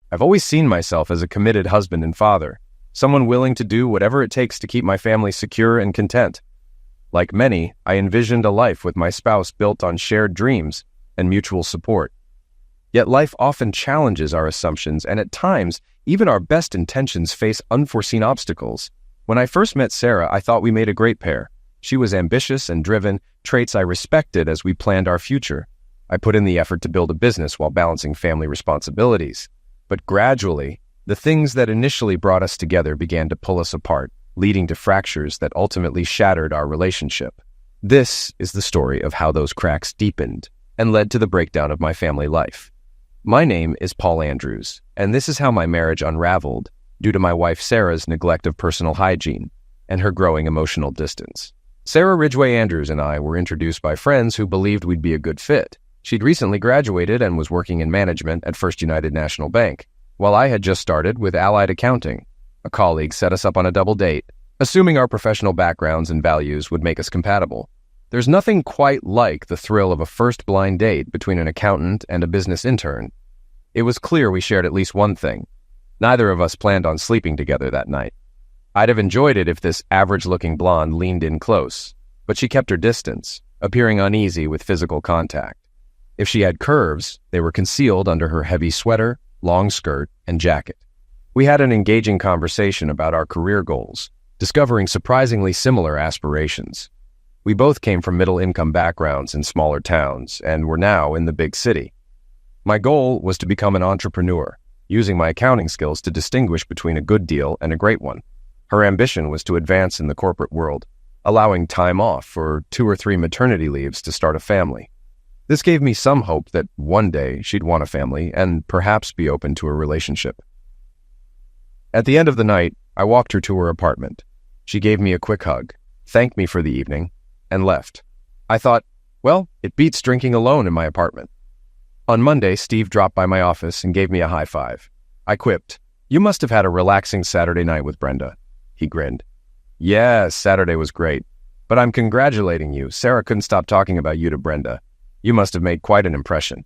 I've always seen myself as a committed husband and father, someone willing to do whatever it takes to keep my family secure and content. Like many, I envisioned a life with my spouse built on shared dreams and mutual support. Yet life often challenges our assumptions, and at times, even our best intentions face unforeseen obstacles. When I first met Theyre, I thought we made a great pair. She was ambitious and driven, traits I respected as we planned our future. I put in the effort to build a business while balancing family responsibilities. But gradually, the things that initially brought us together began to pull us apart, leading to fractures that ultimately shattered our relationship. This is the story of how those cracks deepened and led to the breakdown of my family life. My name is Paul Andrews, and this is how my marriage unraveled due to my wife Sarah's neglect of personal hygiene and her growing emotional distance. Sarah Ridgway Andrews and I were introduced by friends who believed we'd be a good fit. She'd recently graduated and was working in management at First United National Bank, while I had just started with Allied Accounting. A colleague set us up on a double date, assuming our professional backgrounds and values would make us compatible. There's nothing quite like the thrill of a first blind date between an accountant and a business intern. It was clear we shared at least one thing. Neither of us planned on sleeping together that night. I'd have enjoyed it if this average-looking blonde leaned in close, but she kept her distance, appearing uneasy with physical contact. If she had curves, they were concealed under her heavy sweater, long skirt, and jacket. We had an engaging conversation about our career goals, discovering surprisingly similar aspirations. We both came from middle-income backgrounds in smaller towns and were now in the big city. My goal was to become an entrepreneur, using my accounting skills to distinguish between a good deal and a great one. Her ambition was to advance in the corporate world, allowing time off for 2 or 3 maternity leaves to start a family. This gave me some hope that one day she'd want a family and perhaps be open to a relationship. At the end of the night, I walked her to her apartment. She gave me a quick hug, thanked me for the evening, and left. I thought, well, it beats drinking alone in my apartment. On Monday, Steve dropped by my office and gave me a high five. I quipped, "You must have had a relaxing Saturday night with Brenda." He grinned. "Yeah, Saturday was great. But I'm congratulating you. Sarah couldn't stop talking about you to Brenda. You must have made quite an impression."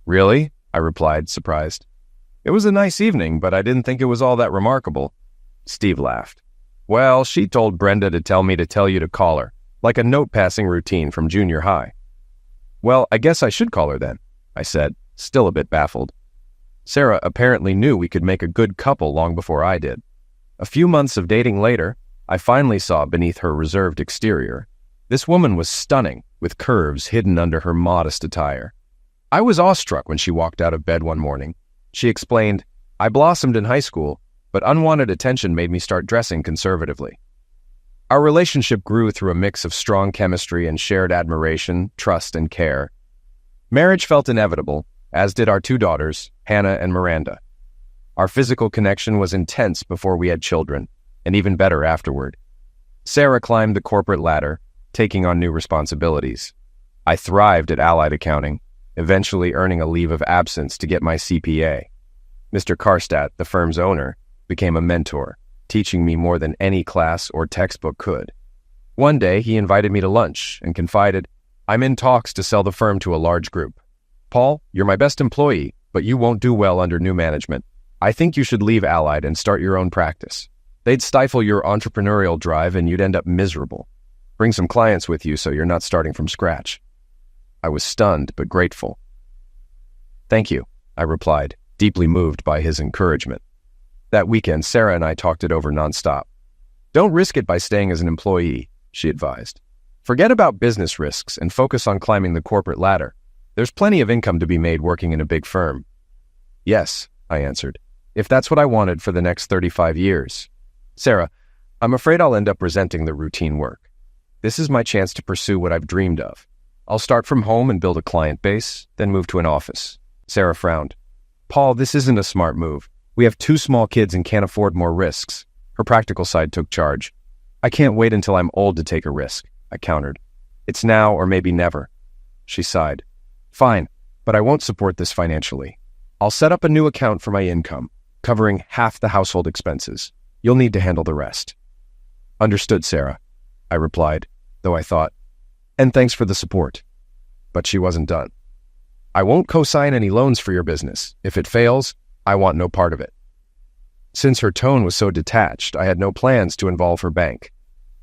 "Really?" I replied, surprised. "It was a nice evening, but I didn't think it was all that remarkable." Steve laughed. "Well, she told Brenda to tell me to tell you to call her, like a note-passing routine from junior high." "Well, I guess I should call her then," I said, still a bit baffled. Sarah apparently knew we could make a good couple long before I did. A few months of dating later, I finally saw beneath her reserved exterior. This woman was stunning, with curves hidden under her modest attire. I was awestruck when she walked out of bed one morning. She explained, "I blossomed in high school, but unwanted attention made me start dressing conservatively." Our relationship grew through a mix of strong chemistry and shared admiration, trust, and care. Marriage felt inevitable, as did our 2 daughters, Hannah and Miranda. Our physical connection was intense before we had children, and even better afterward. Sarah climbed the corporate ladder, taking on new responsibilities. I thrived at Allied Accounting, eventually earning a leave of absence to get my CPA. Mr. Karstadt, the firm's owner, became a mentor, teaching me more than any class or textbook could. One day, he invited me to lunch and confided, "I'm in talks to sell the firm to a large group. Paul, you're my best employee, but you won't do well under new management. I think you should leave Allied and start your own practice. They'd stifle your entrepreneurial drive and you'd end up miserable. Bring some clients with you so you're not starting from scratch." I was stunned but grateful. "Thank you," I replied, deeply moved by his encouragement. That weekend, Sarah and I talked it over nonstop. "Don't risk it by staying as an employee," she advised. "Forget about business risks and focus on climbing the corporate ladder. There's plenty of income to be made working in a big firm." "Yes," I answered, "if that's what I wanted for the next 35 years. Sarah, I'm afraid I'll end up resenting the routine work. This is my chance to pursue what I've dreamed of. I'll start from home and build a client base, then move to an office." Sarah frowned. "Paul, this isn't a smart move. We have 2 small kids and can't afford more risks." Her practical side took charge. "I can't wait until I'm old to take a risk," I countered. "It's now or maybe never." She sighed. "Fine, but I won't support this financially. I'll set up a new account for my income, covering half the household expenses. You'll need to handle the rest." "Understood, Sarah," I replied, though I thought, "And thanks for the support." But she wasn't done. "I won't co-sign any loans for your business. If it fails, I want no part of it. Since her tone was so detached, I had no plans to involve her bank.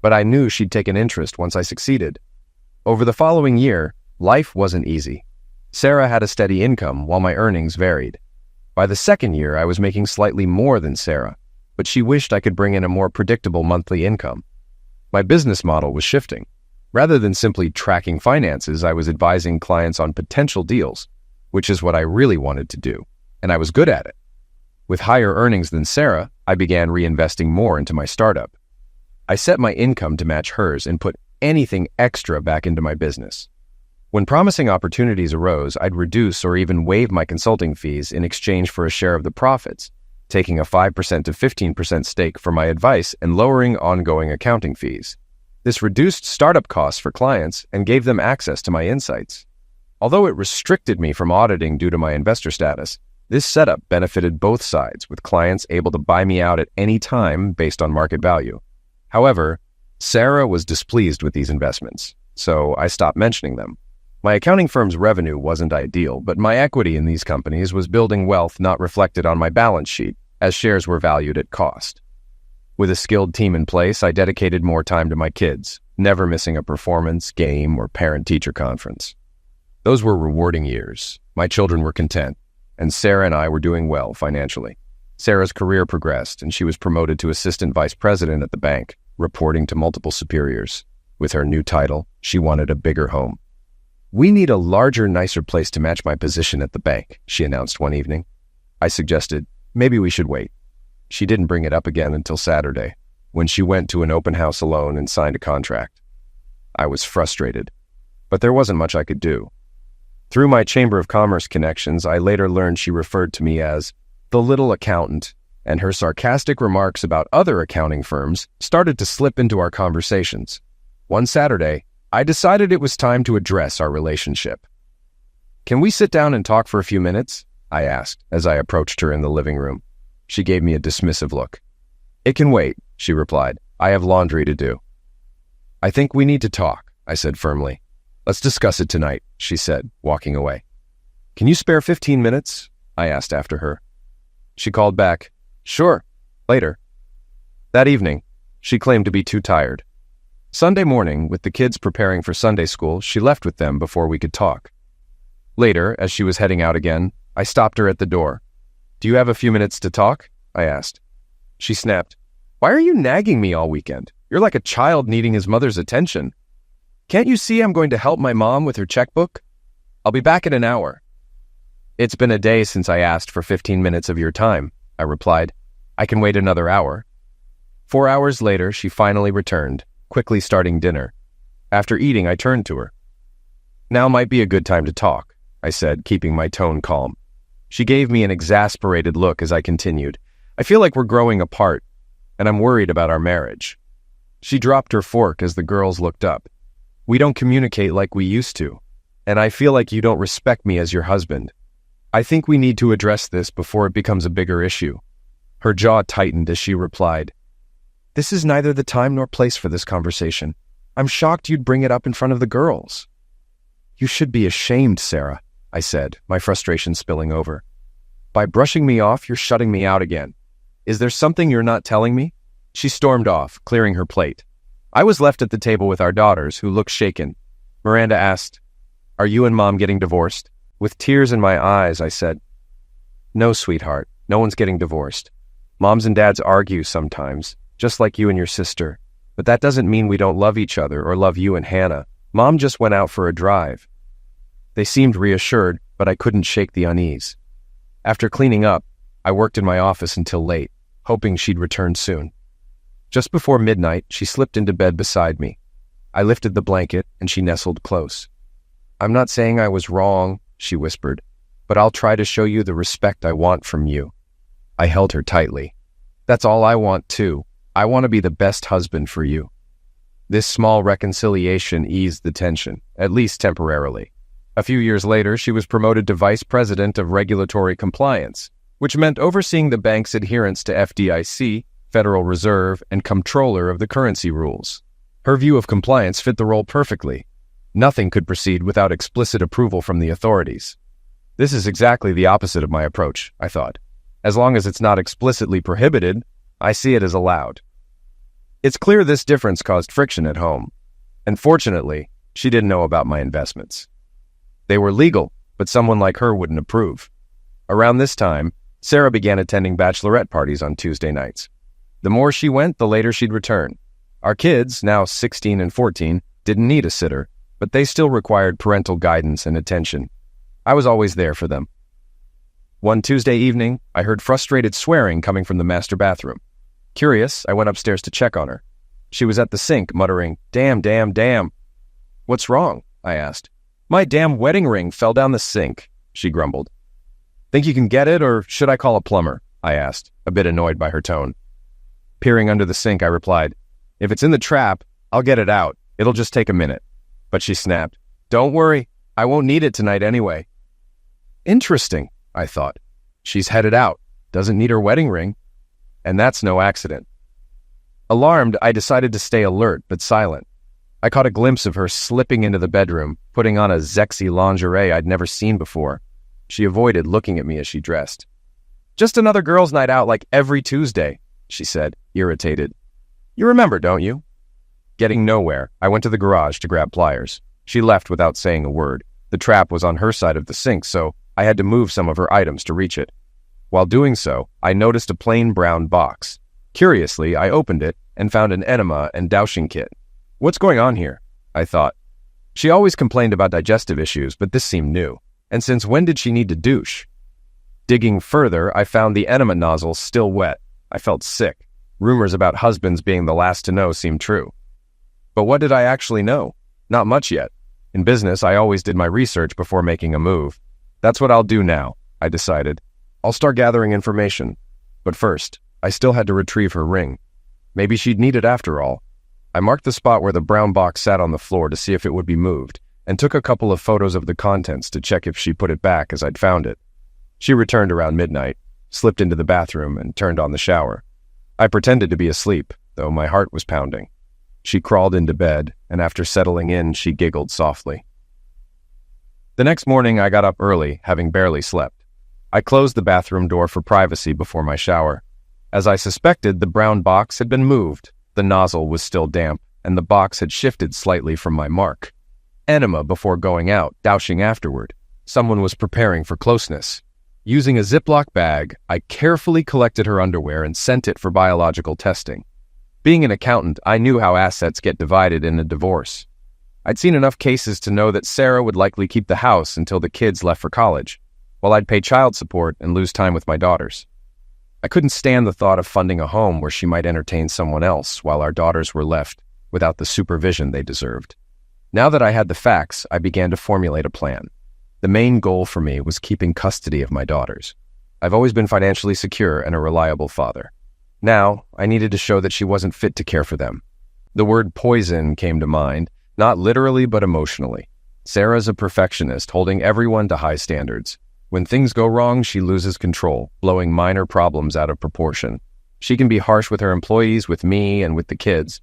But I knew she'd take an interest once I succeeded. Over the following year, life wasn't easy. Sarah had a steady income while my earnings varied. By the second year, I was making slightly more than Sarah, but she wished I could bring in a more predictable monthly income. My business model was shifting. Rather than simply tracking finances, I was advising clients on potential deals, which is what I really wanted to do, and I was good at it. With higher earnings than Sarah, I began reinvesting more into my startup. I set my income to match hers and put anything extra back into my business. When promising opportunities arose, I'd reduce or even waive my consulting fees in exchange for a share of the profits, taking a 5% to 15% stake for my advice and lowering ongoing accounting fees. This reduced startup costs for clients and gave them access to my insights. Although it restricted me from auditing due to my investor status, this setup benefited both sides, with clients able to buy me out at any time based on market value. However, Sarah was displeased with these investments, so I stopped mentioning them. My accounting firm's revenue wasn't ideal, but my equity in these companies was building wealth not reflected on my balance sheet, as shares were valued at cost. With a skilled team in place, I dedicated more time to my kids, never missing a performance, game, or parent-teacher conference. Those were rewarding years. My children were content, and Sarah and I were doing well financially. Sarah's career progressed, and she was promoted to assistant vice president at the bank, reporting to multiple superiors. With her new title, she wanted a bigger home. "We need a larger, nicer place to match my position at the bank," she announced one evening. I suggested, maybe we should wait. She didn't bring it up again until Saturday, when she went to an open house alone and signed a contract. I was frustrated, but there wasn't much I could do. Through my Chamber of Commerce connections, I later learned she referred to me as the little accountant, and her sarcastic remarks about other accounting firms started to slip into our conversations. One Saturday, I decided it was time to address our relationship. "Can we sit down and talk for a few minutes?" I asked as I approached her in the living room. She gave me a dismissive look. "It can wait," she replied. "I have laundry to do." "I think we need to talk," I said firmly. "Let's discuss it tonight," she said, walking away. "Can you spare 15 minutes?" I asked after her. She called back, "Sure, later." That evening, she claimed to be too tired. Sunday morning, with the kids preparing for Sunday school, she left with them before we could talk. Later, as she was heading out again, I stopped her at the door. "Do you have a few minutes to talk?" I asked. She snapped, "Why are you nagging me all weekend? You're like a child needing his mother's attention. Can't you see I'm going to help my mom with her checkbook? I'll be back in an hour." "It's been a day since I asked for 15 minutes of your time," I replied. "I can wait another hour." 4 hours later, she finally returned, quickly starting dinner. After eating, I turned to her. "Now might be a good time to talk," I said, keeping my tone calm. She gave me an exasperated look as I continued. "I feel like we're growing apart, and I'm worried about our marriage." She dropped her fork as the girls looked up. "We don't communicate like we used to, and I feel like you don't respect me as your husband. I think we need to address this before it becomes a bigger issue." Her jaw tightened as she replied, "This is neither the time nor place for this conversation. I'm shocked you'd bring it up in front of the girls." "You should be ashamed, Sarah," I said, my frustration spilling over. "By brushing me off, you're shutting me out again. Is there something you're not telling me?" She stormed off, clearing her plate. I was left at the table with our daughters, who looked shaken. Miranda asked, "Are you and Mom getting divorced?" With tears in my eyes, I said, "No, sweetheart, no one's getting divorced. Moms and dads argue sometimes, just like you and your sister. But that doesn't mean we don't love each other or love you and Hannah. Mom just went out for a drive." They seemed reassured, but I couldn't shake the unease. After cleaning up, I worked in my office until late, hoping she'd return soon. Just before midnight, she slipped into bed beside me. I lifted the blanket, and she nestled close. "I'm not saying I was wrong," she whispered, "but I'll try to show you the respect I want from you." I held her tightly. "That's all I want, too. I want to be the best husband for you." This small reconciliation eased the tension, at least temporarily. A few years later, she was promoted to Vice President of Regulatory Compliance, which meant overseeing the bank's adherence to FDIC, Federal Reserve, and Comptroller of the currency rules. Her view of compliance fit the role perfectly. Nothing could proceed without explicit approval from the authorities. This is exactly the opposite of my approach, I thought. As long as it's not explicitly prohibited, I see it as allowed. It's clear this difference caused friction at home, and fortunately, she didn't know about my investments. They were legal, but someone like her wouldn't approve. Around this time, Sarah began attending bachelorette parties on Tuesday nights. The more she went, the later she'd return. Our kids, now 16 and 14, didn't need a sitter, but they still required parental guidance and attention. I was always there for them. One Tuesday evening, I heard frustrated swearing coming from the master bathroom. Curious, I went upstairs to check on her. She was at the sink, muttering, "Damn, damn, damn." "What's wrong?" I asked. "My damn wedding ring fell down the sink," she grumbled. "Think you can get it, or should I call a plumber?" I asked, a bit annoyed by her tone. Peering under the sink, I replied, "If it's in the trap, I'll get it out. It'll just take a minute." But she snapped, "Don't worry, I won't need it tonight anyway." Interesting, I thought. She's headed out, doesn't need her wedding ring. And that's no accident. Alarmed, I decided to stay alert but silent. I caught a glimpse of her slipping into the bedroom, putting on a sexy lingerie I'd never seen before. She avoided looking at me as she dressed. "Just another girls' night out like every Tuesday," she said, irritated. "You remember, don't you?" Getting nowhere, I went to the garage to grab pliers. She left without saying a word. The trap was on her side of the sink, so I had to move some of her items to reach it. While doing so, I noticed a plain brown box. Curiously, I opened it and found an enema and dowsing kit. What's going on here? I thought. She always complained about digestive issues, but this seemed new. And since when did she need to douche? Digging further, I found the enema nozzle still wet. I felt sick. Rumors about husbands being the last to know seemed true. But what did I actually know? Not much yet. In business, I always did my research before making a move. That's what I'll do now, I decided. I'll start gathering information. But first, I still had to retrieve her ring. Maybe she'd need it after all. I marked the spot where the brown box sat on the floor to see if it would be moved, and took a couple of photos of the contents to check if she put it back as I'd found it. She returned around midnight, slipped into the bathroom, and turned on the shower. I pretended to be asleep, though my heart was pounding. She crawled into bed, and after settling in, she giggled softly. The next morning, I got up early, having barely slept. I closed the bathroom door for privacy before my shower. As I suspected, the brown box had been moved. The nozzle was still damp, and the box had shifted slightly from my mark. Enema before going out, dowsing afterward. Someone was preparing for closeness. Using a Ziploc bag, I carefully collected her underwear and sent it for biological testing. Being an accountant, I knew how assets get divided in a divorce. I'd seen enough cases to know that Sarah would likely keep the house until the kids left for college, while I'd pay child support and lose time with my daughters. I couldn't stand the thought of funding a home where she might entertain someone else while our daughters were left without the supervision they deserved. Now that I had the facts, I began to formulate a plan. The main goal for me was keeping custody of my daughters. I've always been financially secure and a reliable father. Now, I needed to show that she wasn't fit to care for them. The word poison came to mind, not literally but emotionally. Sarah's a perfectionist, holding everyone to high standards. When things go wrong, she loses control, blowing minor problems out of proportion. She can be harsh with her employees, with me, and with the kids.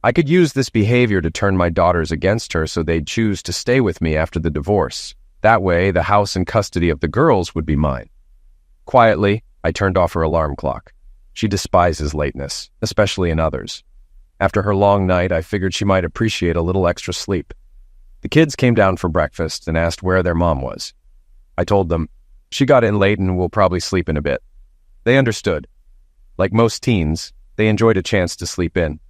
I could use this behavior to turn my daughters against her so they'd choose to stay with me after the divorce. That way, the house and custody of the girls would be mine. Quietly, I turned off her alarm clock. She despises lateness, especially in others. After her long night, I figured she might appreciate a little extra sleep. The kids came down for breakfast and asked where their mom was. I told them, "She got in late and will probably sleep in a bit." They understood. Like most teens, they enjoyed a chance to sleep in.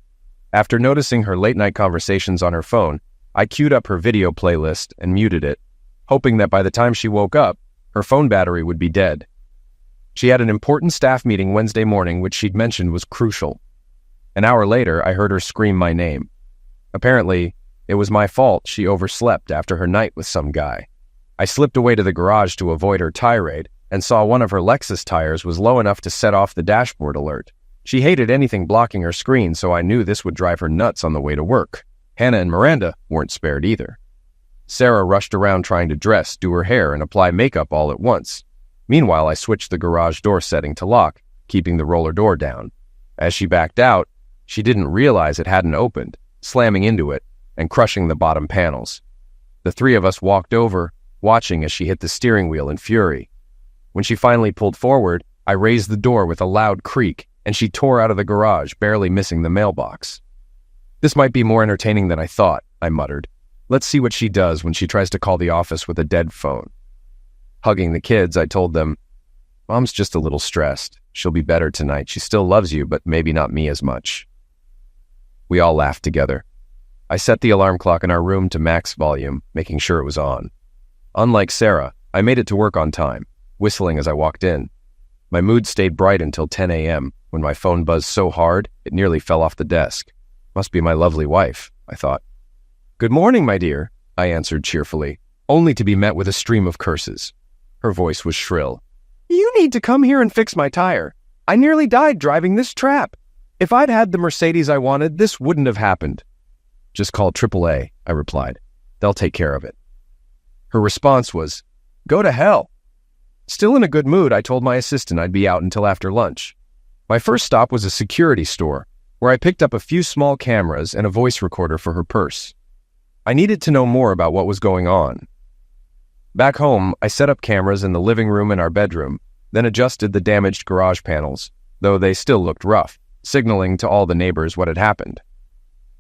After noticing her late-night conversations on her phone, I queued up her video playlist and muted it, hoping that by the time she woke up, her phone battery would be dead. She had an important staff meeting Wednesday morning, which she'd mentioned was crucial. An hour later, I heard her scream my name. Apparently, it was my fault she overslept after her night with some guy. I slipped away to the garage to avoid her tirade and saw one of her Lexus tires was low enough to set off the dashboard alert. She hated anything blocking her screen, so I knew this would drive her nuts on the way to work. Hannah and Miranda weren't spared either. Sarah rushed around trying to dress, do her hair, and apply makeup all at once. Meanwhile, I switched the garage door setting to lock, keeping the roller door down. As she backed out, she didn't realize it hadn't opened, slamming into it and crushing the bottom panels. The three of us walked over, watching as she hit the steering wheel in fury. When she finally pulled forward, I raised the door with a loud creak, and she tore out of the garage, barely missing the mailbox. "This might be more entertaining than I thought," I muttered. "Let's see what she does when she tries to call the office with a dead phone." Hugging the kids, I told them, "Mom's just a little stressed. She'll be better tonight. She still loves you, but maybe not me as much." We all laughed together. I set the alarm clock in our room to max volume, making sure it was on. Unlike Sarah, I made it to work on time, whistling as I walked in. My mood stayed bright until 10 a.m., when my phone buzzed so hard it nearly fell off the desk. Must be my lovely wife, I thought. "Good morning, my dear," I answered cheerfully, only to be met with a stream of curses. Her voice was shrill. "You need to come here and fix my tire. I nearly died driving this trap. If I'd had the Mercedes I wanted, this wouldn't have happened." "Just call AAA, I replied. "They'll take care of it." Her response was, "Go to hell." Still in a good mood, I told my assistant I'd be out until after lunch. My first stop was a security store, where I picked up a few small cameras and a voice recorder for her purse. I needed to know more about what was going on. Back home, I set up cameras in the living room and our bedroom, then adjusted the damaged garage panels, though they still looked rough, signaling to all the neighbors what had happened.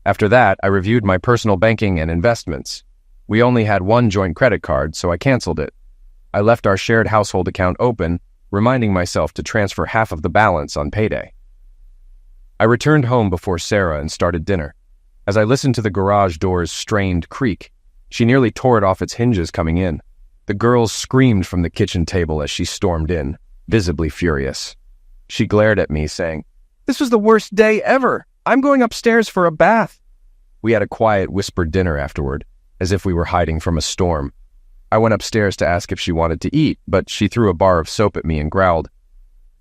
After that, I reviewed my personal banking and investments. We only had one joint credit card, so I canceled it. I left our shared household account open, reminding myself to transfer half of the balance on payday. I returned home before Sarah and started dinner. As I listened to the garage door's strained creak, she nearly tore it off its hinges coming in. The girls screamed from the kitchen table as she stormed in, visibly furious. She glared at me, saying, "This was the worst day ever. I'm going upstairs for a bath." We had a quiet, whispered dinner afterward, as if we were hiding from a storm. I went upstairs to ask if she wanted to eat, but she threw a bar of soap at me and growled,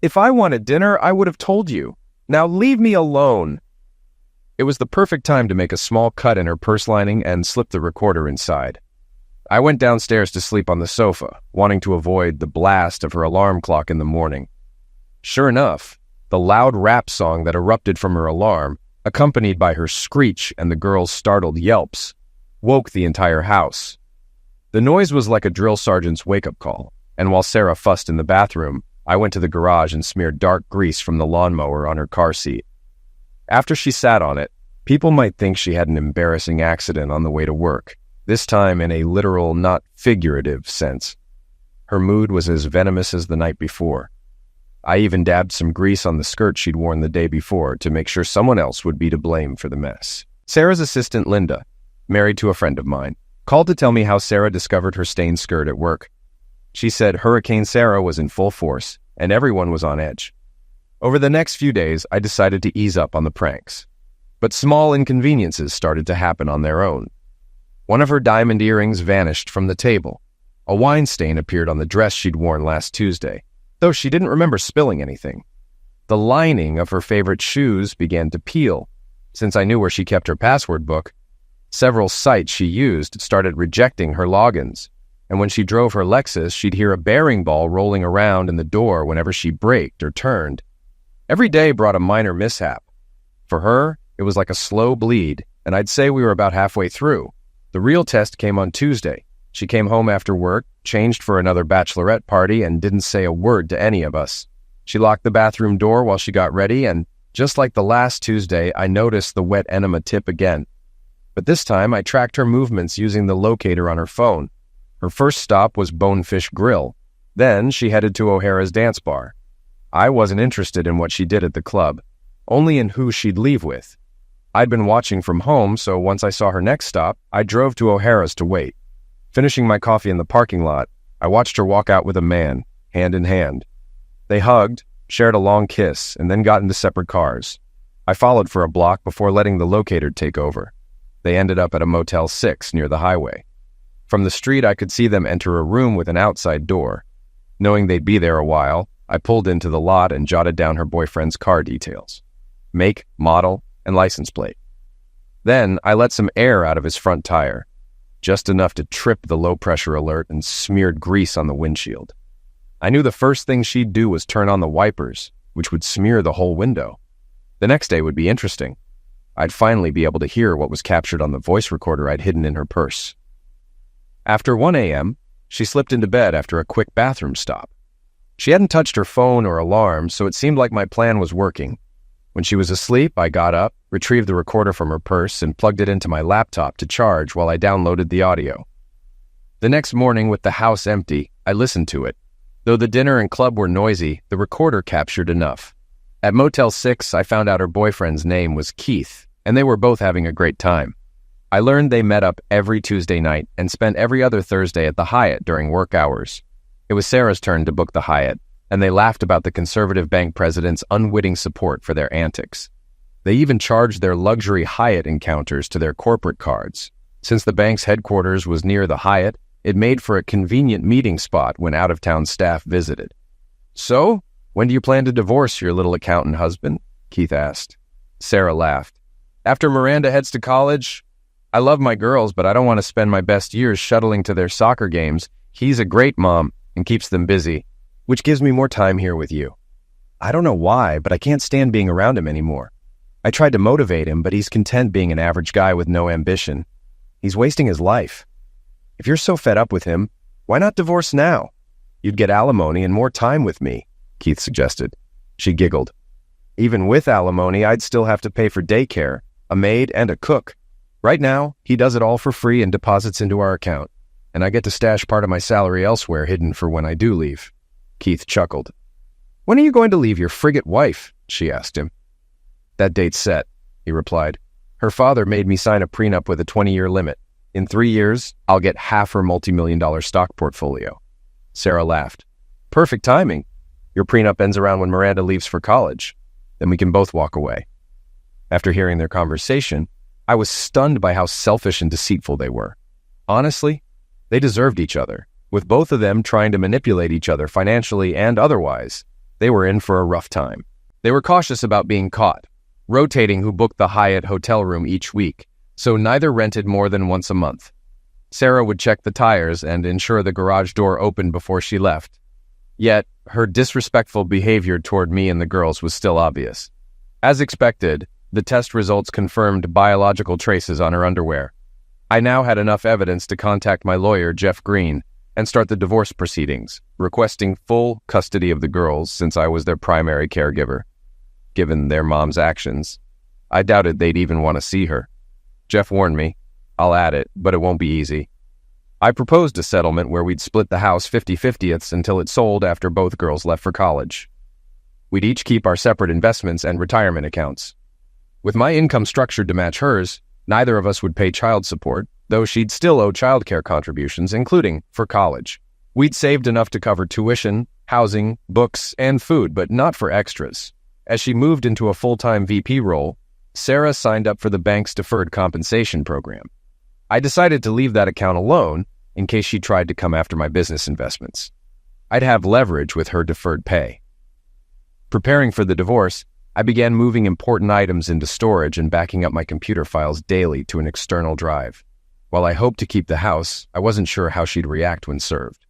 "If I wanted dinner, I would have told you. Now leave me alone." It was the perfect time to make a small cut in her purse lining and slip the recorder inside. I went downstairs to sleep on the sofa, wanting to avoid the blast of her alarm clock in the morning. Sure enough, the loud rap song that erupted from her alarm, accompanied by her screech and the girl's startled yelps, woke the entire house. The noise was like a drill sergeant's wake-up call, and while Sarah fussed in the bathroom, I went to the garage and smeared dark grease from the lawnmower on her car seat. After she sat on it, people might think she had an embarrassing accident on the way to work, this time in a literal, not figurative sense. Her mood was as venomous as the night before. I even dabbed some grease on the skirt she'd worn the day before to make sure someone else would be to blame for the mess. Sarah's assistant, Linda, married to a friend of mine, called to tell me how Sarah discovered her stained skirt at work. She said Hurricane Sarah was in full force, and everyone was on edge. Over the next few days, I decided to ease up on the pranks. But small inconveniences started to happen on their own. One of her diamond earrings vanished from the table. A wine stain appeared on the dress she'd worn last Tuesday, though she didn't remember spilling anything. The lining of her favorite shoes began to peel. Since I knew where she kept her password book, several sites she used started rejecting her logins, and when she drove her Lexus, she'd hear a bearing ball rolling around in the door whenever she braked or turned. Every day brought a minor mishap. For her, it was like a slow bleed, and I'd say we were about halfway through. The real test came on Tuesday. She came home after work, changed for another bachelorette party, and didn't say a word to any of us. She locked the bathroom door while she got ready, and just like the last Tuesday, I noticed the wet enema tip again. But this time, I tracked her movements using the locator on her phone. Her first stop was Bonefish Grill. Then she headed to O'Hara's dance bar. I wasn't interested in what she did at the club, only in who she'd leave with. I'd been watching from home, so once I saw her next stop, I drove to O'Hara's to wait. Finishing my coffee in the parking lot, I watched her walk out with a man, hand in hand. They hugged, shared a long kiss, and then got into separate cars. I followed for a block before letting the locator take over. They ended up at a Motel 6 near the highway. From the street, I could see them enter a room with an outside door. Knowing they'd be there a while, I pulled into the lot and jotted down her boyfriend's car details: make, model, and license plate. Then I let some air out of his front tire, just enough to trip the low-pressure alert, and smeared grease on the windshield. I knew the first thing she'd do was turn on the wipers, which would smear the whole window. The next day would be interesting. I'd finally be able to hear what was captured on the voice recorder I'd hidden in her purse. After 1 a.m., she slipped into bed after a quick bathroom stop. She hadn't touched her phone or alarm, so it seemed like my plan was working. When she was asleep, I got up, retrieved the recorder from her purse, and plugged it into my laptop to charge while I downloaded the audio. The next morning, with the house empty, I listened to it. Though the dinner and club were noisy, the recorder captured enough. At Motel 6, I found out her boyfriend's name was Keith, and they were both having a great time. I learned they met up every Tuesday night and spent every other Thursday at the Hyatt during work hours. It was Sarah's turn to book the Hyatt, and they laughed about the conservative bank president's unwitting support for their antics. They even charged their luxury Hyatt encounters to their corporate cards. Since the bank's headquarters was near the Hyatt, it made for a convenient meeting spot when out-of-town staff visited. "So, when do you plan to divorce your little accountant husband?" Keith asked. Sarah laughed. "After Miranda heads to college? I love my girls, but I don't want to spend my best years shuttling to their soccer games. He's a great mom and keeps them busy, which gives me more time here with you. I don't know why, but I can't stand being around him anymore. I tried to motivate him, but he's content being an average guy with no ambition. He's wasting his life. If you're so fed up with him, why not divorce now? You'd get alimony and more time with me," Keith suggested. She giggled. "Even with alimony, I'd still have to pay for daycare, a maid, and a cook. Right now, he does it all for free and deposits into our account, and I get to stash part of my salary elsewhere hidden for when I do leave." Keith chuckled. "When are you going to leave your frigate wife?" she asked him. "That date's set," he replied. "Her father made me sign a prenup with a 20-year limit. In 3 years, I'll get half her multi-million-dollar stock portfolio." Sarah laughed. "Perfect timing. Your prenup ends around when Miranda leaves for college. Then we can both walk away." After hearing their conversation, I was stunned by how selfish and deceitful they were. Honestly, they deserved each other. With both of them trying to manipulate each other financially and otherwise, they were in for a rough time. They were cautious about being caught, rotating who booked the Hyatt hotel room each week, so neither rented more than once a month. Sarah would check the tires and ensure the garage door opened before she left. Yet, her disrespectful behavior toward me and the girls was still obvious. As expected, the test results confirmed biological traces on her underwear. I now had enough evidence to contact my lawyer, Jeff Green, and start the divorce proceedings, requesting full custody of the girls since I was their primary caregiver. Given their mom's actions, I doubted they'd even want to see her. Jeff warned me, "I'll add it, but it won't be easy." I proposed a settlement where we'd split the house 50-50ths until it sold after both girls left for college. We'd each keep our separate investments and retirement accounts. With my income structured to match hers, neither of us would pay child support, though she'd still owe childcare contributions, including for college. We'd saved enough to cover tuition, housing, books, and food, but not for extras. As she moved into a full-time VP role, Sarah signed up for the bank's deferred compensation program. I decided to leave that account alone in case she tried to come after my business investments. I'd have leverage with her deferred pay. Preparing for the divorce, I began moving important items into storage and backing up my computer files daily to an external drive. While I hoped to keep the house, I wasn't sure how she'd react when served.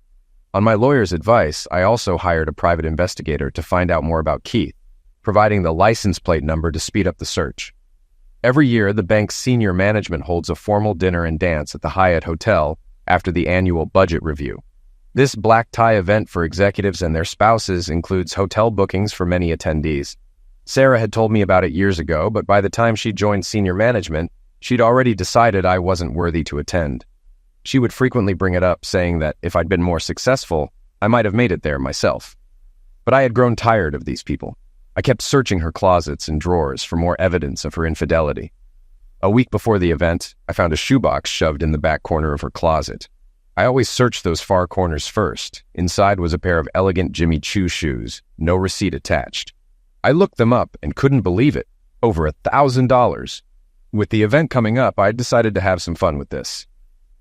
On my lawyer's advice, I also hired a private investigator to find out more about Keith, providing the license plate number to speed up the search. Every year, the bank's senior management holds a formal dinner and dance at the Hyatt Hotel after the annual budget review. This black tie event for executives and their spouses includes hotel bookings for many attendees. Sarah had told me about it years ago, but by the time she joined senior management, she'd already decided I wasn't worthy to attend. She would frequently bring it up, saying that if I'd been more successful, I might have made it there myself. But I had grown tired of these people. I kept searching her closets and drawers for more evidence of her infidelity. A week before the event, I found a shoebox shoved in the back corner of her closet. I always searched those far corners first. Inside was a pair of elegant Jimmy Choo shoes, no receipt attached. I looked them up and couldn't believe it. Over $1,000. With the event coming up, I decided to have some fun with this.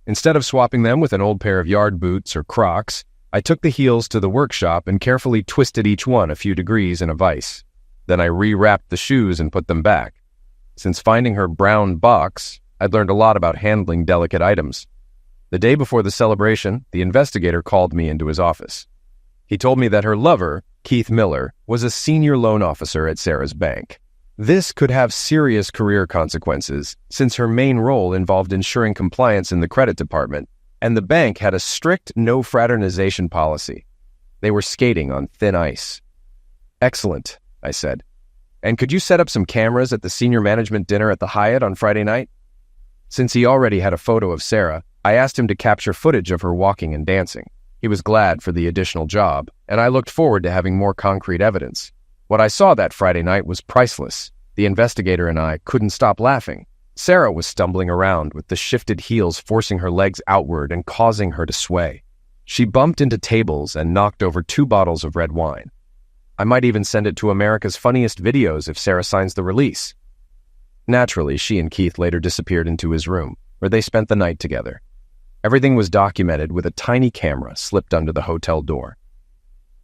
Instead of swapping them with an old pair of yard boots or Crocs, I took the heels to the workshop and carefully twisted each one a few degrees in a vise. Then I rewrapped the shoes and put them back. Since finding her brown box, I'd learned a lot about handling delicate items. The day before the celebration, the investigator called me into his office. He told me that her lover, Keith Miller, was a senior loan officer at Sarah's bank. This could have serious career consequences, since her main role involved ensuring compliance in the credit department, and the bank had a strict no fraternization policy. They were skating on thin ice. "Excellent," I said. "And could you set up some cameras at the senior management dinner at the Hyatt on Friday night?" Since he already had a photo of Sarah, I asked him to capture footage of her walking and dancing. He was glad for the additional job, and I looked forward to having more concrete evidence. What I saw that Friday night was priceless. The investigator and I couldn't stop laughing. Sarah was stumbling around with the shifted heels forcing her legs outward and causing her to sway. She bumped into tables and knocked over 2 bottles of red wine. I might even send it to America's Funniest Videos if Sarah signs the release. Naturally, she and Keith later disappeared into his room, where they spent the night together. Everything was documented with a tiny camera slipped under the hotel door.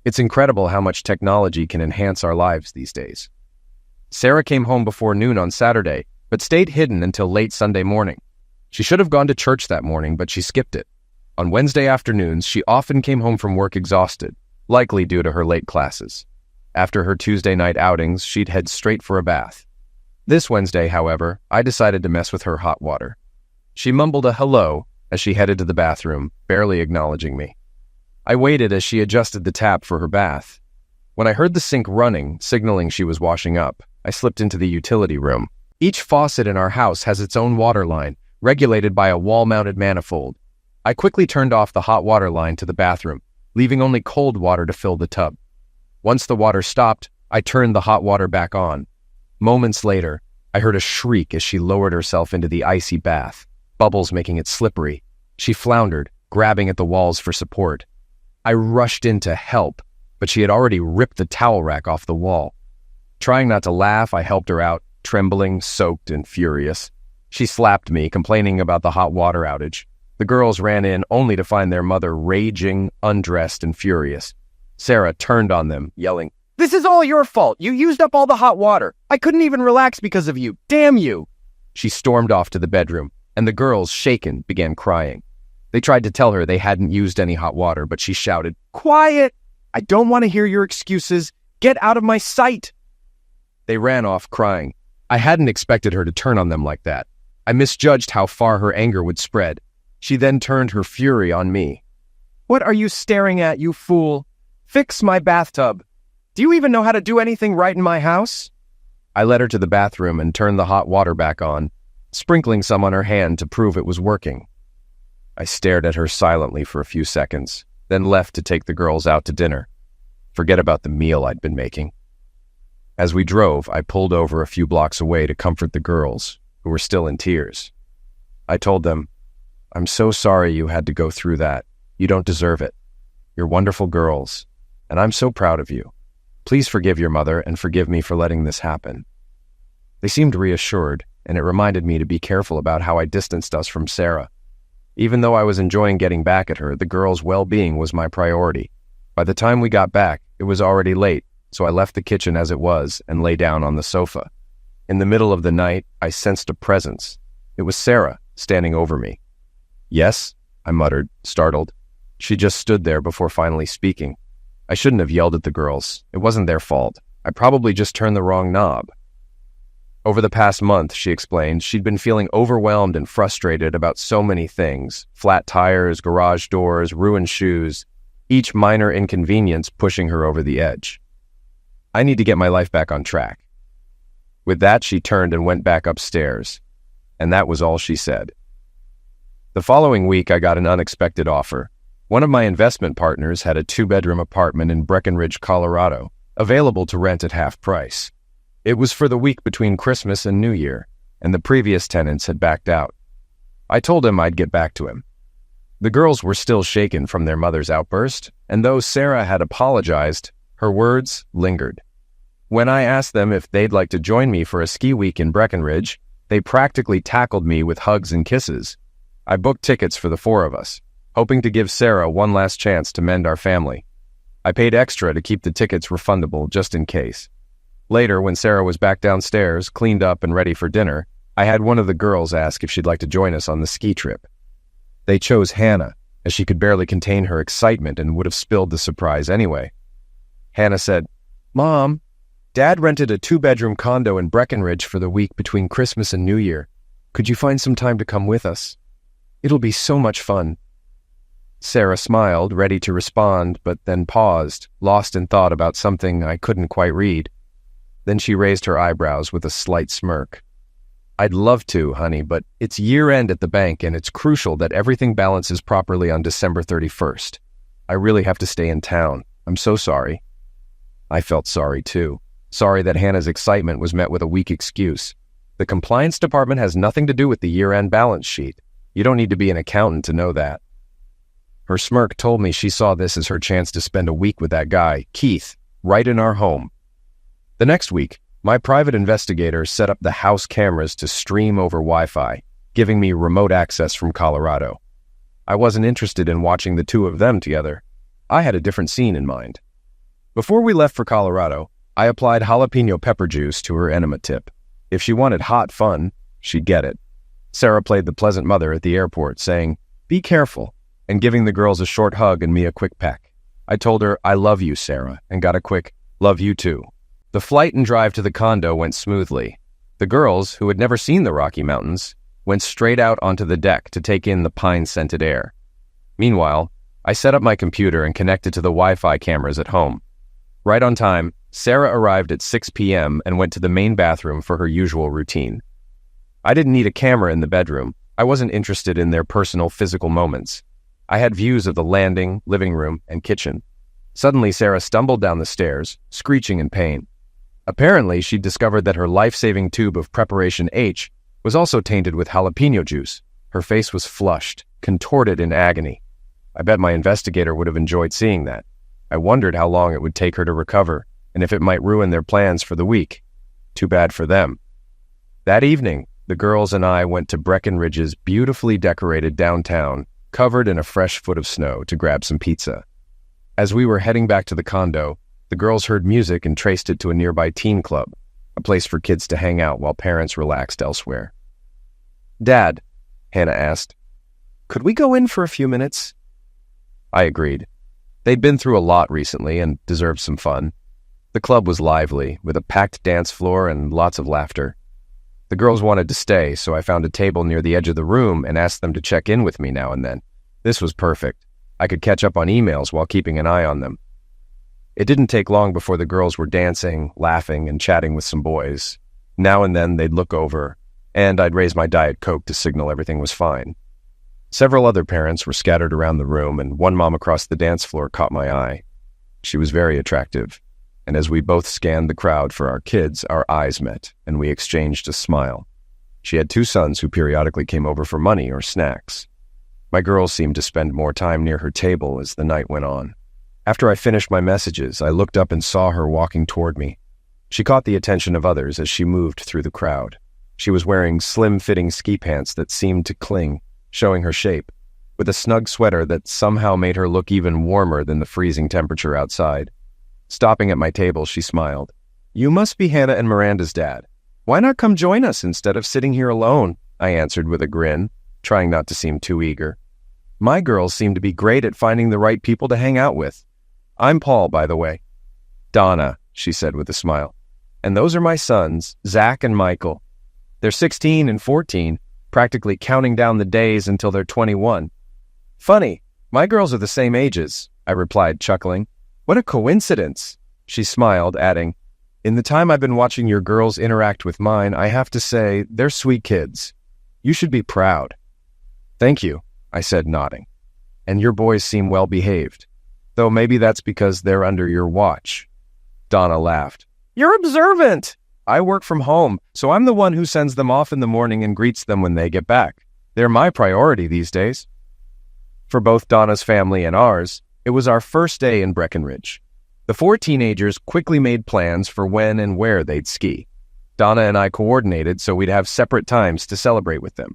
It's incredible how much technology can enhance our lives these days. Sarah came home before noon on Saturday, but stayed hidden until late Sunday morning. She should have gone to church that morning, but she skipped it. On Wednesday afternoons, she often came home from work exhausted, likely due to her late classes. After her Tuesday night outings, she'd head straight for a bath. This Wednesday, however, I decided to mess with her hot water. She mumbled a hello as she headed to the bathroom, barely acknowledging me. I waited as she adjusted the tap for her bath. When I heard the sink running, signaling she was washing up, I slipped into the utility room. Each faucet in our house has its own water line, regulated by a wall-mounted manifold. I quickly turned off the hot water line to the bathroom, leaving only cold water to fill the tub. Once the water stopped, I turned the hot water back on. Moments later, I heard a shriek as she lowered herself into the icy bath, bubbles making it slippery. She floundered, grabbing at the walls for support. I rushed in to help, but she had already ripped the towel rack off the wall. Trying not to laugh, I helped her out, trembling, soaked, and furious. She slapped me, complaining about the hot water outage. The girls ran in only to find their mother raging, undressed, and furious. Sarah turned on them, yelling, "This is all your fault! You used up all the hot water! I couldn't even relax because of you! Damn you!" She stormed off to the bedroom, and the girls, shaken, began crying. They tried to tell her they hadn't used any hot water, but she shouted, "Quiet! I don't want to hear your excuses! Get out of my sight!" They ran off crying. I hadn't expected her to turn on them like that. I misjudged how far her anger would spread. She then turned her fury on me. "What are you staring at, you fool? Fix my bathtub. Do you even know how to do anything right in my house?" I led her to the bathroom and turned the hot water back on, sprinkling some on her hand to prove it was working. I stared at her silently for a few seconds, then left to take the girls out to dinner. Forget about the meal I'd been making. As we drove, I pulled over a few blocks away to comfort the girls, who were still in tears. I told them, "I'm so sorry you had to go through that. You don't deserve it. You're wonderful girls, and I'm so proud of you. Please forgive your mother and forgive me for letting this happen." They seemed reassured, and it reminded me to be careful about how I distanced us from Sarah. Even though I was enjoying getting back at her, the girls' well-being was my priority. By the time we got back, it was already late, so I left the kitchen as it was and lay down on the sofa. In the middle of the night, I sensed a presence. It was Sarah, standing over me. "Yes?" I muttered, startled. She just stood there before finally speaking. I shouldn't have yelled at the girls. It wasn't their fault. I probably just turned the wrong knob. Over the past month, she explained, she'd been feeling overwhelmed and frustrated about so many things. Flat tires, garage doors, ruined shoes, each minor inconvenience pushing her over the edge. I need to get my life back on track. With that, she turned and went back upstairs. And that was all she said. The following week, I got an unexpected offer. One of my investment partners had a 2-bedroom apartment in Breckenridge, Colorado, available to rent at half price. It was for the week between Christmas and New Year, and the previous tenants had backed out. I told him I'd get back to him. The girls were still shaken from their mother's outburst, and though Sarah had apologized, her words lingered. When I asked them if they'd like to join me for a ski week in Breckenridge, they practically tackled me with hugs and kisses. I booked tickets for the 4 of us, hoping to give Sarah one last chance to mend our family. I paid extra to keep the tickets refundable just in case. Later, when Sarah was back downstairs, cleaned up and ready for dinner, I had one of the girls ask if she'd like to join us on the ski trip. They chose Hannah, as she could barely contain her excitement and would have spilled the surprise anyway. Hannah said, "Mom, Dad rented a 2-bedroom condo in Breckenridge for the week between Christmas and New Year. Could you find some time to come with us? It'll be so much fun." Sarah smiled, ready to respond, but then paused, lost in thought about something I couldn't quite read. Then she raised her eyebrows with a slight smirk. I'd love to, honey, but it's year-end at the bank and it's crucial that everything balances properly on December 31st. I really have to stay in town. I'm so sorry. I felt sorry, too. Sorry that Hannah's excitement was met with a weak excuse. The compliance department has nothing to do with the year-end balance sheet. You don't need to be an accountant to know that. Her smirk told me she saw this as her chance to spend a week with that guy, Keith, right in our home. The next week, my private investigator set up the house cameras to stream over Wi-Fi, giving me remote access from Colorado. I wasn't interested in watching the two of them together. I had a different scene in mind. Before we left for Colorado, I applied jalapeno pepper juice to her enema tip. If she wanted hot fun, she'd get it. Sarah played the pleasant mother at the airport, saying, "Be careful," and giving the girls a short hug and me a quick peck. I told her, "I love you, Sarah," and got a quick, "Love you too." The flight and drive to the condo went smoothly. The girls, who had never seen the Rocky Mountains, went straight out onto the deck to take in the pine-scented air. Meanwhile, I set up my computer and connected to the Wi-Fi cameras at home. Right on time, Sarah arrived at 6 p.m. and went to the main bathroom for her usual routine. I didn't need a camera in the bedroom. I wasn't interested in their personal physical moments. I had views of the landing, living room, and kitchen. Suddenly, Sarah stumbled down the stairs, screeching in pain. Apparently, she'd discovered that her life-saving tube of Preparation H was also tainted with jalapeno juice. Her face was flushed, contorted in agony. I bet my investigator would have enjoyed seeing that. I wondered how long it would take her to recover, and if it might ruin their plans for the week. Too bad for them. That evening, the girls and I went to Breckenridge's beautifully decorated downtown, covered in a fresh foot of snow, to grab some pizza. As we were heading back to the condo, the girls heard music and traced it to a nearby teen club, a place for kids to hang out while parents relaxed elsewhere. "Dad," Hannah asked, "could we go in for a few minutes?" I agreed. They'd been through a lot recently and deserved some fun. The club was lively, with a packed dance floor and lots of laughter. The girls wanted to stay, so I found a table near the edge of the room and asked them to check in with me now and then. This was perfect. I could catch up on emails while keeping an eye on them. It didn't take long before the girls were dancing, laughing, and chatting with some boys. Now and then they'd look over, and I'd raise my Diet Coke to signal everything was fine. Several other parents were scattered around the room, and one mom across the dance floor caught my eye. She was very attractive, and as we both scanned the crowd for our kids, our eyes met, and we exchanged a smile. She had 2 sons who periodically came over for money or snacks. My girls seemed to spend more time near her table as the night went on. After I finished my messages, I looked up and saw her walking toward me. She caught the attention of others as she moved through the crowd. She was wearing slim-fitting ski pants that seemed to cling, showing her shape, with a snug sweater that somehow made her look even warmer than the freezing temperature outside. Stopping at my table, she smiled. "You must be Hannah and Miranda's dad. Why not come join us instead of sitting here alone?" I answered with a grin, trying not to seem too eager. "My girls seem to be great at finding the right people to hang out with. I'm Paul, by the way." "Donna," she said with a smile. "And those are my sons, Zach and Michael. They're 16 and 14, practically counting down the days until they're 21. "Funny, my girls are the same ages," I replied, chuckling. "What a coincidence." She smiled, adding, "In the time I've been watching your girls interact with mine, I have to say, they're sweet kids. You should be proud." "Thank you," I said, nodding. "And your boys seem well behaved. Though maybe that's because they're under your watch." Donna laughed. "You're observant! I work from home, so I'm the one who sends them off in the morning and greets them when they get back. They're my priority these days." For both Donna's family and ours, it was our first day in Breckenridge. The 4 teenagers quickly made plans for when and where they'd ski. Donna and I coordinated so we'd have separate times to celebrate with them.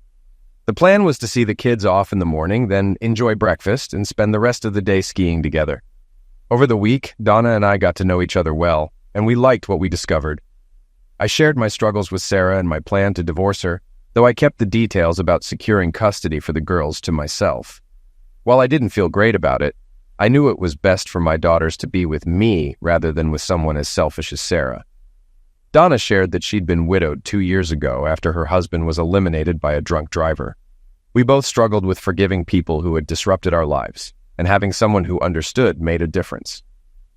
The plan was to see the kids off in the morning, then enjoy breakfast and spend the rest of the day skiing together. Over the week, Donna and I got to know each other well, and we liked what we discovered. I shared my struggles with Sarah and my plan to divorce her, though I kept the details about securing custody for the girls to myself. While I didn't feel great about it, I knew it was best for my daughters to be with me rather than with someone as selfish as Sarah. Donna shared that she'd been widowed 2 years ago after her husband was eliminated by a drunk driver. We both struggled with forgiving people who had disrupted our lives, and having someone who understood made a difference.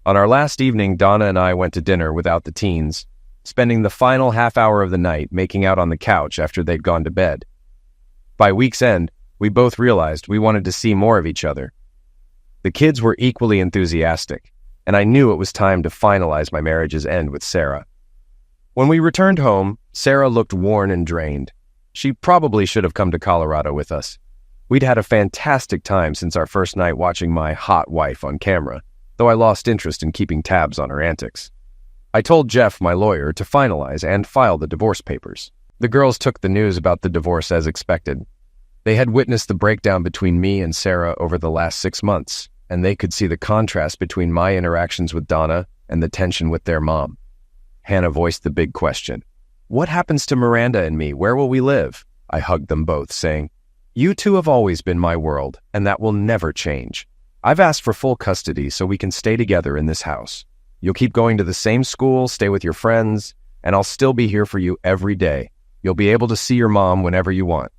On our last evening, Donna and I went to dinner without the teens, spending the final half hour of the night making out on the couch after they'd gone to bed. By week's end, we both realized we wanted to see more of each other. The kids were equally enthusiastic, and I knew it was time to finalize my marriage's end with Sarah. When we returned home, Sarah looked worn and drained. She probably should have come to Colorado with us. We'd had a fantastic time since our first night watching my hot wife on camera, though I lost interest in keeping tabs on her antics. I told Jeff, my lawyer, to finalize and file the divorce papers. The girls took the news about the divorce as expected. They had witnessed the breakdown between me and Sarah over the last 6 months, and they could see the contrast between my interactions with Donna and the tension with their mom. Hannah voiced the big question. "What happens to Miranda and me? Where will we live?" I hugged them both, saying, "You two have always been my world, and that will never change. I've asked for full custody so we can stay together in this house. You'll keep going to the same school, stay with your friends, and I'll still be here for you every day. You'll be able to see your mom whenever you want."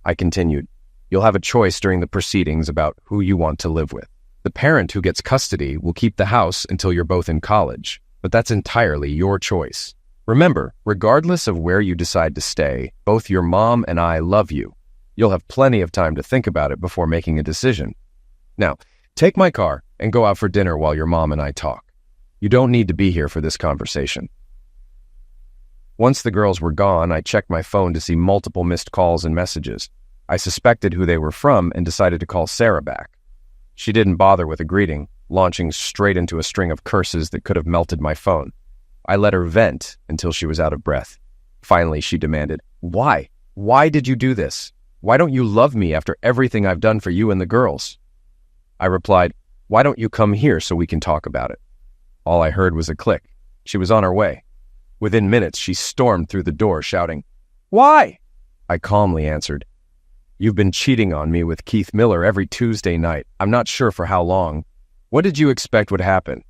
I continued, "You'll have a choice during the proceedings about who you want to live with. The parent who gets custody will keep the house until you're both in college, but that's entirely your choice. Remember, regardless of where you decide to stay, both your mom and I love you. You'll have plenty of time to think about it before making a decision. Now, take my car and go out for dinner while your mom and I talk. You don't need to be here for this conversation." Once the girls were gone, I checked my phone to see multiple missed calls and messages. I suspected who they were from and decided to call Sarah back. She didn't bother with a greeting, launching straight into a string of curses that could have melted my phone. I let her vent until she was out of breath. Finally, she demanded, "Why? Why did you do this? Why don't you love me after everything I've done for you and the girls?" I replied, "Why don't you come here so we can talk about it?" All I heard was a click. She was on her way. Within minutes, she stormed through the door, shouting, "Why?" I calmly answered, "You've been cheating on me with Keith Miller every Tuesday night. I'm not sure for how long. What did you expect would happen?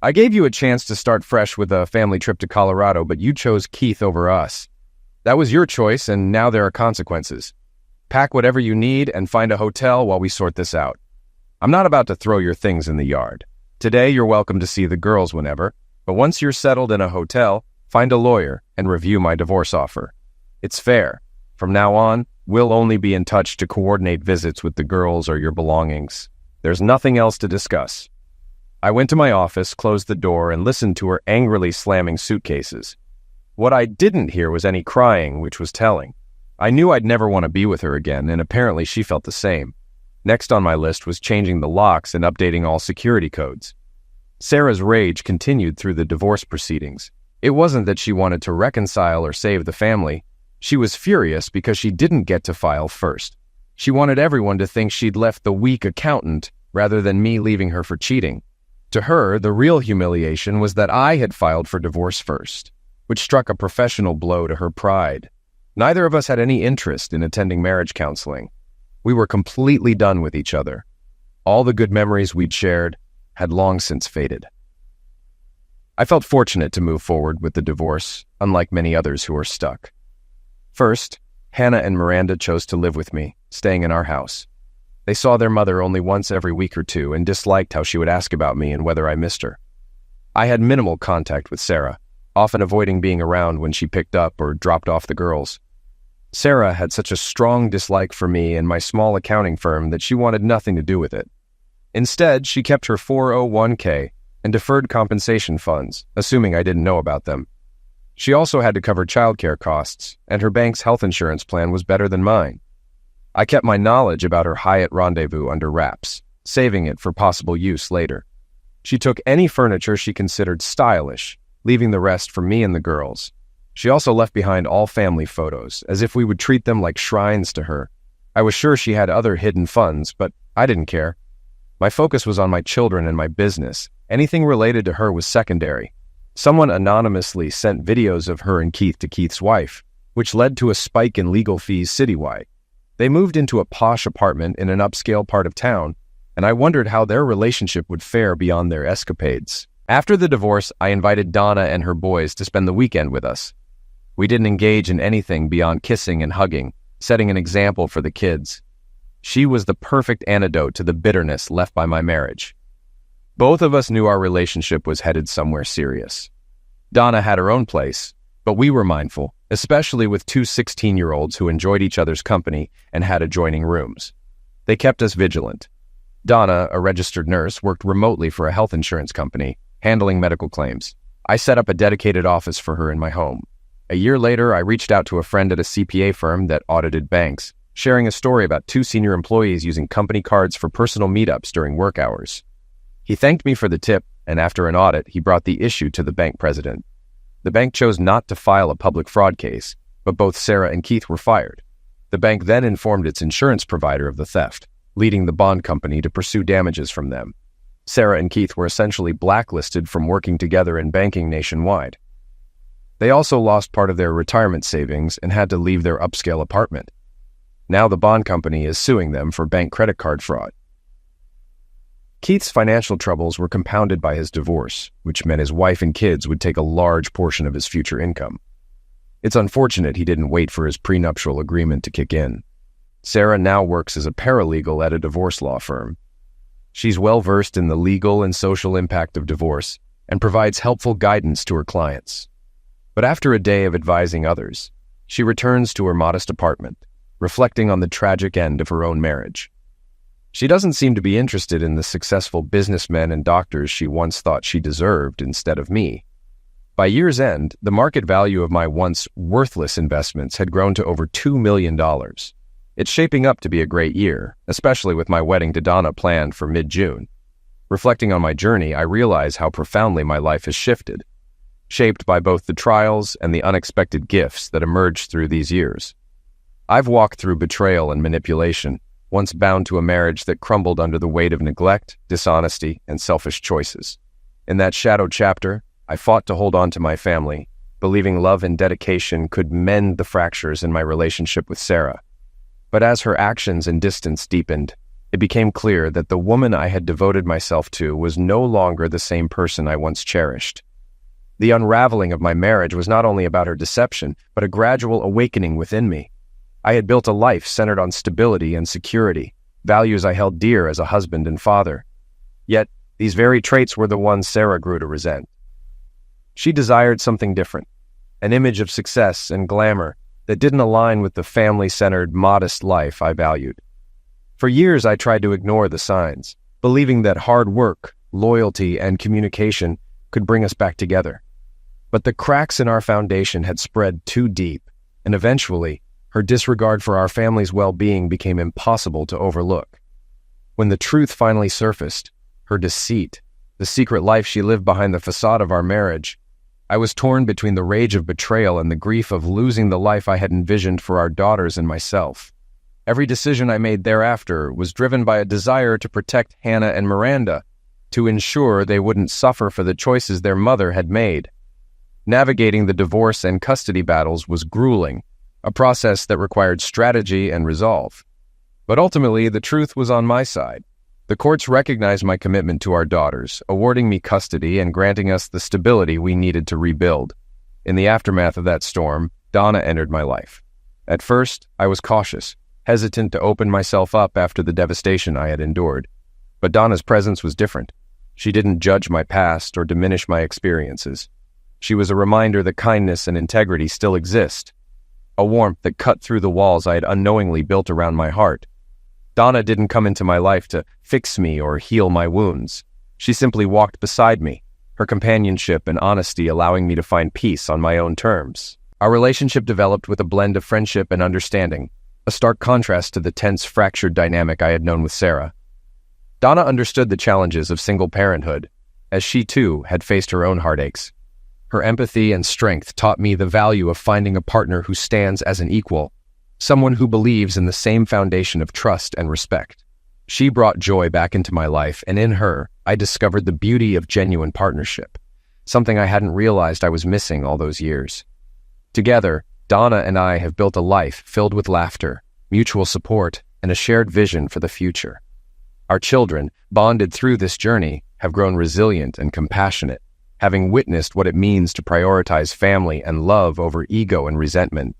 I gave you a chance to start fresh with a family trip to Colorado, but you chose Keith over us. That was your choice, and now there are consequences. Pack whatever you need and find a hotel while we sort this out. I'm not about to throw your things in the yard. Today, you're welcome to see the girls whenever, but once you're settled in a hotel, find a lawyer and review my divorce offer. It's fair. From now on, we'll only be in touch to coordinate visits with the girls or your belongings. There's nothing else to discuss." I went to my office, closed the door, and listened to her angrily slamming suitcases. What I didn't hear was any crying, which was telling. I knew I'd never want to be with her again, and apparently she felt the same. Next on my list was changing the locks and updating all security codes. Sarah's rage continued through the divorce proceedings. It wasn't that she wanted to reconcile or save the family. She was furious because she didn't get to file first. She wanted everyone to think she'd left the weak accountant rather than me leaving her for cheating. To her, the real humiliation was that I had filed for divorce first, which struck a professional blow to her pride. Neither of us had any interest in attending marriage counseling. We were completely done with each other. All the good memories we'd shared had long since faded. I felt fortunate to move forward with the divorce, unlike many others who are stuck. First, Hannah and Miranda chose to live with me, staying in our house. They saw their mother only once every week or two and disliked how she would ask about me and whether I missed her. I had minimal contact with Sarah, often avoiding being around when she picked up or dropped off the girls. Sarah had such a strong dislike for me and my small accounting firm that she wanted nothing to do with it. Instead, she kept her 401k and deferred compensation funds, assuming I didn't know about them. She also had to cover childcare costs, and her bank's health insurance plan was better than mine. I kept my knowledge about her Hyatt rendezvous under wraps, saving it for possible use later. She took any furniture she considered stylish, leaving the rest for me and the girls. She also left behind all family photos, as if we would treat them like shrines to her. I was sure she had other hidden funds, but I didn't care. My focus was on my children and my business. Anything related to her was secondary. Someone anonymously sent videos of her and Keith to Keith's wife, which led to a spike in legal fees citywide. They moved into a posh apartment in an upscale part of town, and I wondered how their relationship would fare beyond their escapades. After the divorce, I invited Donna and her boys to spend the weekend with us. We didn't engage in anything beyond kissing and hugging, setting an example for the kids. She was the perfect antidote to the bitterness left by my marriage. Both of us knew our relationship was headed somewhere serious. Donna had her own place, but we were mindful, especially with two 16-year-olds who enjoyed each other's company and had adjoining rooms. They kept us vigilant. Donna, a registered nurse, worked remotely for a health insurance company, handling medical claims. I set up a dedicated office for her in my home. A year later, I reached out to a friend at a CPA firm that audited banks, sharing a story about two senior employees using company cards for personal meetups during work hours. He thanked me for the tip, and after an audit, he brought the issue to the bank president. The bank chose not to file a public fraud case, but both Sarah and Keith were fired. The bank then informed its insurance provider of the theft, leading the bond company to pursue damages from them. Sarah and Keith were essentially blacklisted from working together in banking nationwide. They also lost part of their retirement savings and had to leave their upscale apartment. Now the bond company is suing them for bank credit card fraud. Keith's financial troubles were compounded by his divorce, which meant his wife and kids would take a large portion of his future income. It's unfortunate he didn't wait for his prenuptial agreement to kick in. Sarah now works as a paralegal at a divorce law firm. She's well-versed in the legal and social impact of divorce and provides helpful guidance to her clients. But after a day of advising others, she returns to her modest apartment, reflecting on the tragic end of her own marriage. She doesn't seem to be interested in the successful businessmen and doctors she once thought she deserved instead of me. By year's end, the market value of my once worthless investments had grown to over $2 million. It's shaping up to be a great year, especially with my wedding to Donna planned for mid-June. Reflecting on my journey, I realize how profoundly my life has shifted, shaped by both the trials and the unexpected gifts that emerged through these years. I've walked through betrayal and manipulation, once bound to a marriage that crumbled under the weight of neglect, dishonesty, and selfish choices. In that shadowed chapter, I fought to hold on to my family, believing love and dedication could mend the fractures in my relationship with Sarah. But as her actions and distance deepened, it became clear that the woman I had devoted myself to was no longer the same person I once cherished. The unraveling of my marriage was not only about her deception, but a gradual awakening within me. I had built a life centered on stability and security, values I held dear as a husband and father. Yet, these very traits were the ones Sarah grew to resent. She desired something different, an image of success and glamour that didn't align with the family-centered, modest life I valued. For years, I tried to ignore the signs, believing that hard work, loyalty, and communication could bring us back together. But the cracks in our foundation had spread too deep, and eventually, her disregard for our family's well-being became impossible to overlook. When the truth finally surfaced, her deceit, the secret life she lived behind the facade of our marriage, I was torn between the rage of betrayal and the grief of losing the life I had envisioned for our daughters and myself. Every decision I made thereafter was driven by a desire to protect Hannah and Miranda, to ensure they wouldn't suffer for the choices their mother had made. Navigating the divorce and custody battles was grueling, a process that required strategy and resolve. But ultimately, the truth was on my side. The courts recognized my commitment to our daughters, awarding me custody and granting us the stability we needed to rebuild. In the aftermath of that storm, Donna entered my life. At first, I was cautious, hesitant to open myself up after the devastation I had endured. But Donna's presence was different. She didn't judge my past or diminish my experiences. She was a reminder that kindness and integrity still exist, a warmth that cut through the walls I had unknowingly built around my heart. Donna didn't come into my life to fix me or heal my wounds. She simply walked beside me, her companionship and honesty allowing me to find peace on my own terms. Our relationship developed with a blend of friendship and understanding, a stark contrast to the tense, fractured dynamic I had known with Sarah. Donna understood the challenges of single parenthood, as she too had faced her own heartaches. Her empathy and strength taught me the value of finding a partner who stands as an equal, someone who believes in the same foundation of trust and respect. She brought joy back into my life, and in her, I discovered the beauty of genuine partnership, something I hadn't realized I was missing all those years. Together, Donna and I have built a life filled with laughter, mutual support, and a shared vision for the future. Our children, bonded through this journey, have grown resilient and compassionate, having witnessed what it means to prioritize family and love over ego and resentment.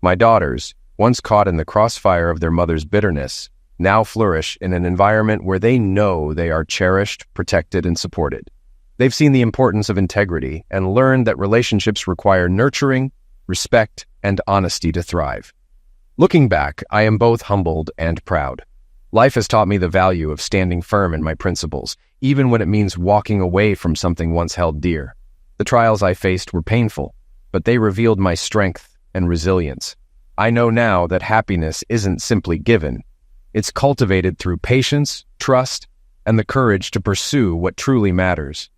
My daughters, once caught in the crossfire of their mother's bitterness, now flourish in an environment where they know they are cherished, protected, and supported. They've seen the importance of integrity and learned that relationships require nurturing, respect, and honesty to thrive. Looking back, I am both humbled and proud. Life has taught me the value of standing firm in my principles, even when it means walking away from something once held dear. The trials I faced were painful, but they revealed my strength and resilience. I know now that happiness isn't simply given. It's cultivated through patience, trust, and the courage to pursue what truly matters.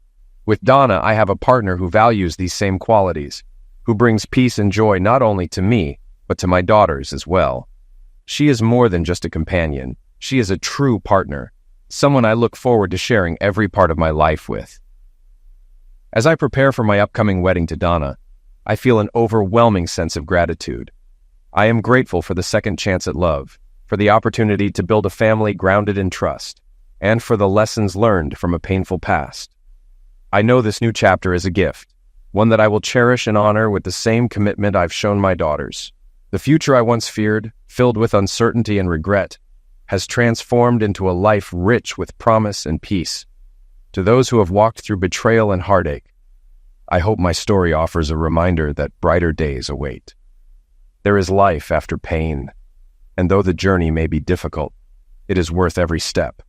With Donna, I have a partner who values these same qualities, who brings peace and joy not only to me, but to my daughters as well. She is more than just a companion. She is a true partner, someone I look forward to sharing every part of my life with. As I prepare for my upcoming wedding to Donna, I feel an overwhelming sense of gratitude. I am grateful for the second chance at love, for the opportunity to build a family grounded in trust, and for the lessons learned from a painful past. I know this new chapter is a gift, one that I will cherish and honor with the same commitment I've shown my daughters. The future I once feared, filled with uncertainty and regret, has transformed into a life rich with promise and peace. To those who have walked through betrayal and heartache, I hope my story offers a reminder that brighter days await. There is life after pain, and though the journey may be difficult, it is worth every step.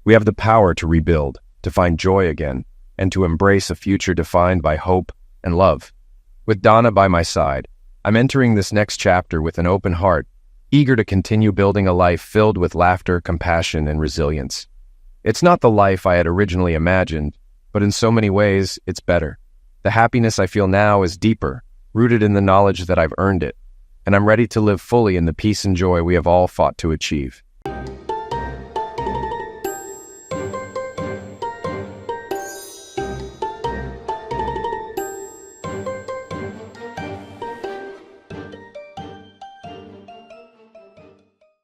We have the power to rebuild, to find joy again, and to embrace a future defined by hope and love. With Donna by my side, I'm entering this next chapter with an open heart, eager to continue building a life filled with laughter, compassion, and resilience. It's not the life I had originally imagined, but in so many ways, it's better. The happiness I feel now is deeper, rooted in the knowledge that I've earned it, and I'm ready to live fully in the peace and joy we have all fought to achieve.